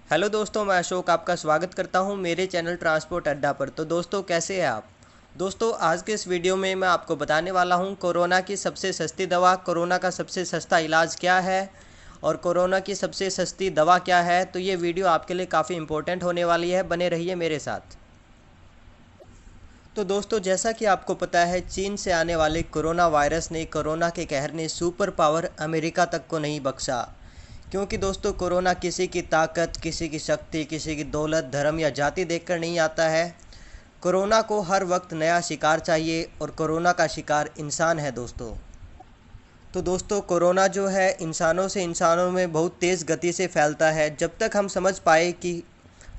Hello दोस्तों, मैं अशोक आपका स्वागत करता हूं मेरे चैनल ट्रांसपोर्ट अड्डा पर। तो दोस्तों, कैसे हैं आप? दोस्तों, आज के इस वीडियो में मैं आपको बताने वाला हूं कोरोना की सबसे सस्ती दवा, कोरोना का सबसे सस्ता इलाज क्या है और कोरोना की सबसे सस्ती दवा क्या है। तो ये वीडियो आपके लिए काफ़ी इम्पोर्टेंट होने वाली है, बने रहिए मेरे साथ। तो दोस्तों, जैसा कि आपको पता है, चीन से आने वाले कोरोना वायरस ने, कोरोना के कहर ने सुपर पावर अमेरिका तक को नहीं बख्शा। क्योंकि दोस्तों, कोरोना किसी की ताकत, किसी की शक्ति, किसी की दौलत, धर्म या जाति देखकर नहीं आता है। कोरोना को हर वक्त नया शिकार चाहिए और कोरोना का शिकार इंसान है दोस्तों। तो दोस्तों, कोरोना जो है इंसानों से इंसानों में बहुत तेज़ गति से फैलता है। जब तक हम समझ पाए कि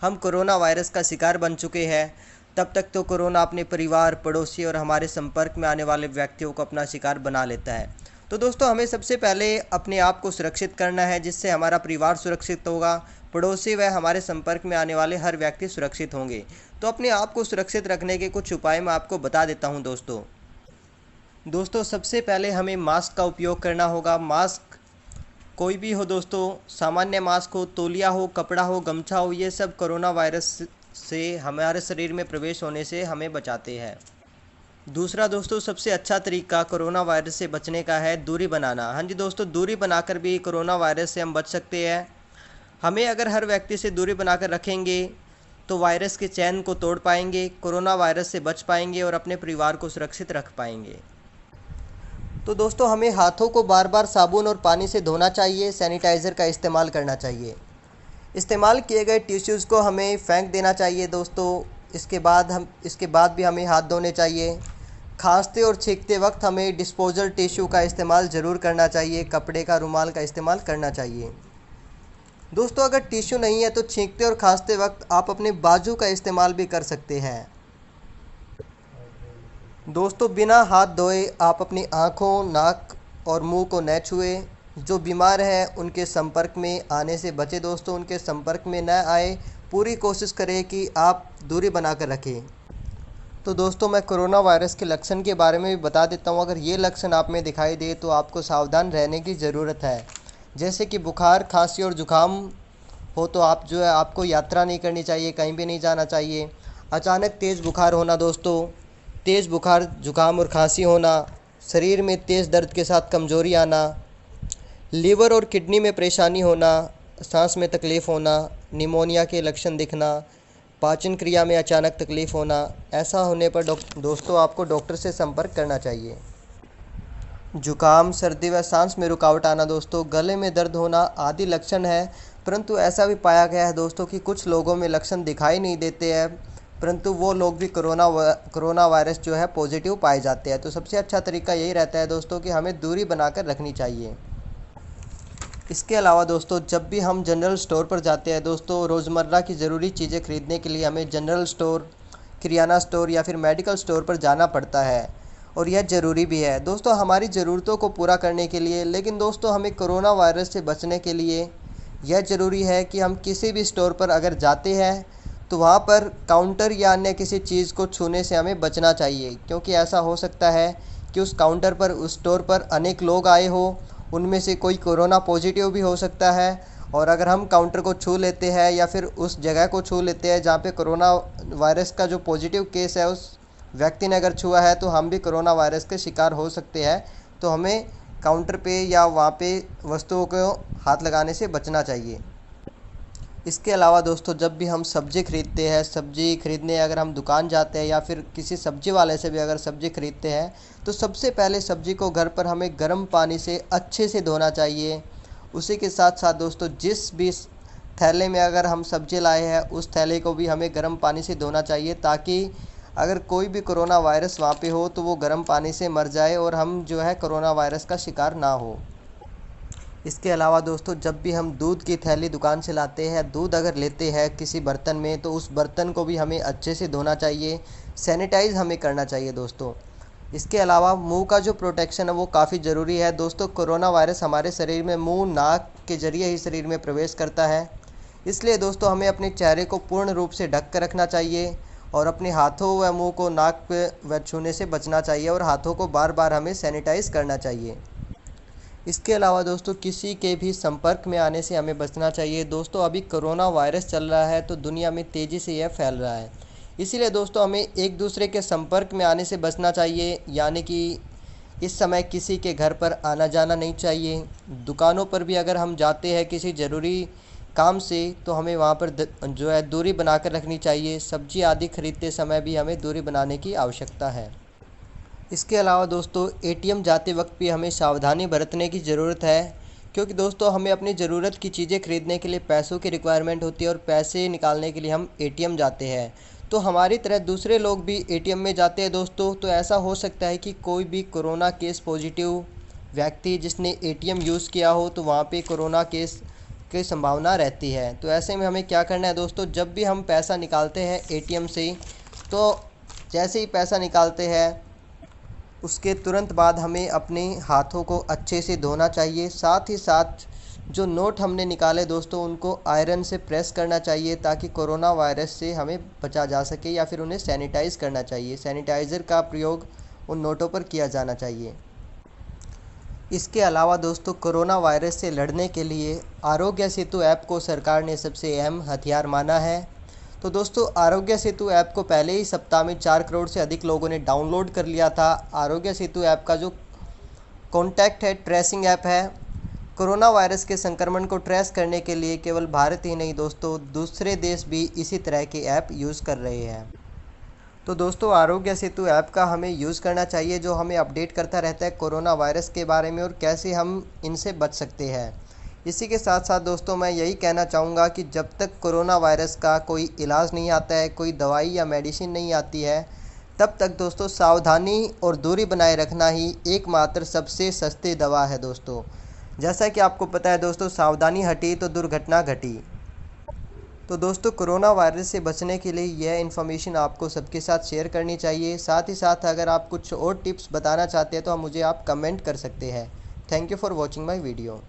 हम कोरोना वायरस का शिकार बन चुके हैं, तब तक तो कोरोना अपने परिवार, पड़ोसी और हमारे संपर्क में आने वाले व्यक्तियों को अपना शिकार बना लेता है। तो दोस्तों, हमें सबसे पहले अपने आप को सुरक्षित करना है, जिससे हमारा परिवार सुरक्षित होगा, पड़ोसी व हमारे संपर्क में आने वाले हर व्यक्ति सुरक्षित होंगे। तो अपने आप को सुरक्षित रखने के कुछ उपाय मैं आपको बता देता हूं दोस्तों, सबसे पहले हमें मास्क का उपयोग करना होगा। मास्क कोई भी हो दोस्तों, सामान्य मास्क हो, तौलिया हो, कपड़ा हो, गमछा हो, ये सब कोरोना वायरस से हमारे शरीर में प्रवेश होने से हमें बचाते हैं। दूसरा दोस्तों, सबसे अच्छा तरीका कोरोना वायरस से बचने का है दूरी बनाना। हाँ जी दोस्तों, दूरी बनाकर भी कोरोना वायरस से हम बच सकते हैं। हमें अगर हर व्यक्ति से दूरी बनाकर रखेंगे तो वायरस के चैन को तोड़ पाएंगे, कोरोना वायरस से बच पाएंगे और अपने परिवार को सुरक्षित रख पाएंगे। तो दोस्तों, हमें हाथों को बार बार साबुन और पानी से धोना चाहिए, सैनिटाइज़र का इस्तेमाल करना चाहिए। इस्तेमाल किए गए टिश्यूज़ को हमें फेंक देना चाहिए दोस्तों। इसके बाद भी हमें हाथ धोने चाहिए। खांसते और छींकते वक्त हमें डिस्पोजल टिश्यू का इस्तेमाल ज़रूर करना चाहिए, कपड़े का रुमाल का इस्तेमाल करना चाहिए। दोस्तों, अगर टिश्यू नहीं है तो छींकते और खांसते वक्त आप अपने बाजू का इस्तेमाल भी कर सकते हैं। दोस्तों, बिना हाथ धोए आप अपनी आँखों, नाक और मुंह को न छुएं। जो बीमार हैं उनके संपर्क में आने से बचें दोस्तों, उनके संपर्क में न आए। पूरी कोशिश करें कि आप दूरी बनाकर रखें। तो दोस्तों, मैं कोरोना वायरस के लक्षण के बारे में भी बता देता हूँ। अगर ये लक्षण आप में दिखाई दे तो आपको सावधान रहने की ज़रूरत है। जैसे कि बुखार, खांसी और जुकाम हो तो आप जो है आपको यात्रा नहीं करनी चाहिए, कहीं भी नहीं जाना चाहिए। अचानक तेज़ बुखार होना दोस्तों, तेज़ बुखार, जुकाम और खांसी होना, शरीर में तेज़ दर्द के साथ कमज़ोरी आना, लीवर और किडनी में परेशानी होना, सांस में तकलीफ़ होना, निमोनिया के लक्षण दिखना, पाचन क्रिया में अचानक तकलीफ़ होना। ऐसा होने पर दोस्तों आपको डॉक्टर से संपर्क करना चाहिए। जुकाम, सर्दी व सांस में रुकावट आना दोस्तों, गले में दर्द होना आदि लक्षण है। परंतु ऐसा भी पाया गया है दोस्तों कि कुछ लोगों में लक्षण दिखाई नहीं देते हैं, परंतु वो लोग भी कोरोना वायरस जो है पॉजिटिव पाए जाते हैं। तो सबसे अच्छा तरीका यही रहता है दोस्तों कि हमें दूरी बनाकर रखनी चाहिए। इसके अलावा दोस्तों, जब भी हम जनरल स्टोर पर जाते हैं दोस्तों, रोज़मर्रा की ज़रूरी चीज़ें खरीदने के लिए हमें जनरल स्टोर, किराना स्टोर या फिर मेडिकल स्टोर पर जाना पड़ता है और यह ज़रूरी भी है दोस्तों हमारी ज़रूरतों को पूरा करने के लिए। लेकिन दोस्तों, हमें कोरोना वायरस से बचने के लिए यह ज़रूरी है कि हम किसी भी स्टोर पर अगर जाते हैं तो वहाँ पर काउंटर या अन्य किसी चीज़ को छूने से हमें बचना चाहिए। क्योंकि ऐसा हो सकता है कि उस काउंटर पर, उस स्टोर पर अनेक लोग आए हो, उनमें से कोई कोरोना पॉजिटिव भी हो सकता है। और अगर हम काउंटर को छू लेते हैं या फिर उस जगह को छू लेते हैं जहाँ पे कोरोना वायरस का जो पॉजिटिव केस है उस व्यक्ति ने अगर छुआ है, तो हम भी कोरोना वायरस के शिकार हो सकते हैं। तो हमें काउंटर पे या वहाँ पे वस्तुओं को हाथ लगाने से बचना चाहिए। इसके अलावा दोस्तों, जब भी हम सब्ज़ी खरीदते हैं, सब्ज़ी खरीदने अगर हम दुकान जाते हैं या फिर किसी सब्ज़ी वाले से भी अगर सब्ज़ी खरीदते हैं, तो सबसे पहले सब्ज़ी को घर पर हमें गर्म पानी से अच्छे से धोना चाहिए। उसी के साथ साथ दोस्तों, जिस भी थैले में अगर हम सब्ज़ी लाए हैं उस थैले को भी हमें गर्म पानी से धोना चाहिए, ताकि अगर कोई भी कोरोना वायरस वहाँ पे हो तो वो गर्म पानी से मर जाए और हम जो है कोरोना वायरस का शिकार ना हो। इसके अलावा दोस्तों, जब भी हम दूध की थैली दुकान से लाते हैं, दूध अगर लेते हैं किसी बर्तन में, तो उस बर्तन को भी हमें अच्छे से धोना चाहिए, सैनिटाइज़ हमें करना चाहिए दोस्तों। इसके अलावा मुंह का जो प्रोटेक्शन है वो काफ़ी ज़रूरी है दोस्तों। कोरोना वायरस हमारे शरीर में मुंह, नाक के ज़रिए ही शरीर में प्रवेश करता है। इसलिए दोस्तों, हमें अपने चेहरे को पूर्ण रूप से ढक कर रखना चाहिए और अपने हाथों व मुंह को नाक पे व छूने से बचना चाहिए और हाथों को बार बार हमें सैनिटाइज़ करना चाहिए। इसके अलावा दोस्तों किसी के भी संपर्क में आने से हमें बचना चाहिए। दोस्तों अभी कोरोना वायरस चल रहा है तो दुनिया में तेज़ी से यह फैल रहा है, इसीलिए दोस्तों हमें एक दूसरे के संपर्क में आने से बचना चाहिए। यानी कि इस समय किसी के घर पर आना जाना नहीं चाहिए। दुकानों पर भी अगर हम जाते हैं किसी ज़रूरी काम से तो हमें वहाँ पर जो है दूरी बनाकर रखनी चाहिए। सब्जी आदि खरीदते समय भी हमें दूरी बनाने की आवश्यकता है। इसके अलावा दोस्तों एटीएम जाते वक्त भी हमें सावधानी बरतने की ज़रूरत है, क्योंकि दोस्तों हमें अपनी ज़रूरत की चीज़ें खरीदने के लिए पैसों की रिक्वायरमेंट होती है और पैसे निकालने के लिए हम एटीएम जाते हैं। तो हमारी तरह दूसरे लोग भी एटीएम में जाते हैं दोस्तों। तो ऐसा हो सकता है कि कोई भी कोरोना केस पॉजिटिव व्यक्ति जिसने एटीएम यूज़ किया हो तो वहाँ पे कोरोना केस की संभावना रहती है। तो ऐसे में हमें क्या करना है दोस्तों, जब भी हम पैसा निकालते हैं एटीएम से तो जैसे ही पैसा निकालते हैं उसके तुरंत बाद हमें अपने हाथों को अच्छे से धोना चाहिए। साथ ही साथ जो नोट हमने निकाले दोस्तों उनको आयरन से प्रेस करना चाहिए ताकि कोरोना वायरस से हमें बचा जा सके, या फिर उन्हें सैनिटाइज़ करना चाहिए। सैनिटाइज़र का प्रयोग उन नोटों पर किया जाना चाहिए। इसके अलावा दोस्तों कोरोना वायरस से लड़ने के लिए आरोग्य सेतु ऐप को सरकार ने सबसे अहम हथियार माना है। तो दोस्तों आरोग्य सेतु ऐप को पहले ही सप्ताह में 4 करोड़ से अधिक लोगों ने डाउनलोड कर लिया था। आरोग्य सेतु ऐप का जो कॉन्टैक्ट है ट्रेसिंग ऐप है। कोरोना वायरस के संक्रमण को ट्रेस करने के लिए केवल भारत ही नहीं दोस्तों दूसरे देश भी इसी तरह के ऐप यूज़ कर रहे हैं। तो दोस्तों आरोग्य सेतु ऐप का हमें यूज़ करना चाहिए, जो हमें अपडेट करता रहता है कोरोना वायरस के बारे में और कैसे हम इनसे बच सकते हैं। इसी के साथ साथ दोस्तों मैं यही कहना चाहूँगा कि जब तक कोरोना वायरस का कोई इलाज नहीं आता है, कोई दवाई या मेडिसिन नहीं आती है, तब तक दोस्तों सावधानी और दूरी बनाए रखना ही एकमात्र सबसे सस्ती दवा है दोस्तों। जैसा कि आपको पता है दोस्तों, सावधानी हटी तो दुर्घटना घटी। तो दोस्तों कोरोना वायरस से बचने के लिए यह इन्फॉर्मेशन आपको सबके साथ शेयर करनी चाहिए। साथ ही साथ अगर आप कुछ और टिप्स बताना चाहते हैं तो मुझे आप कमेंट कर सकते हैं। Thank you for watching my video.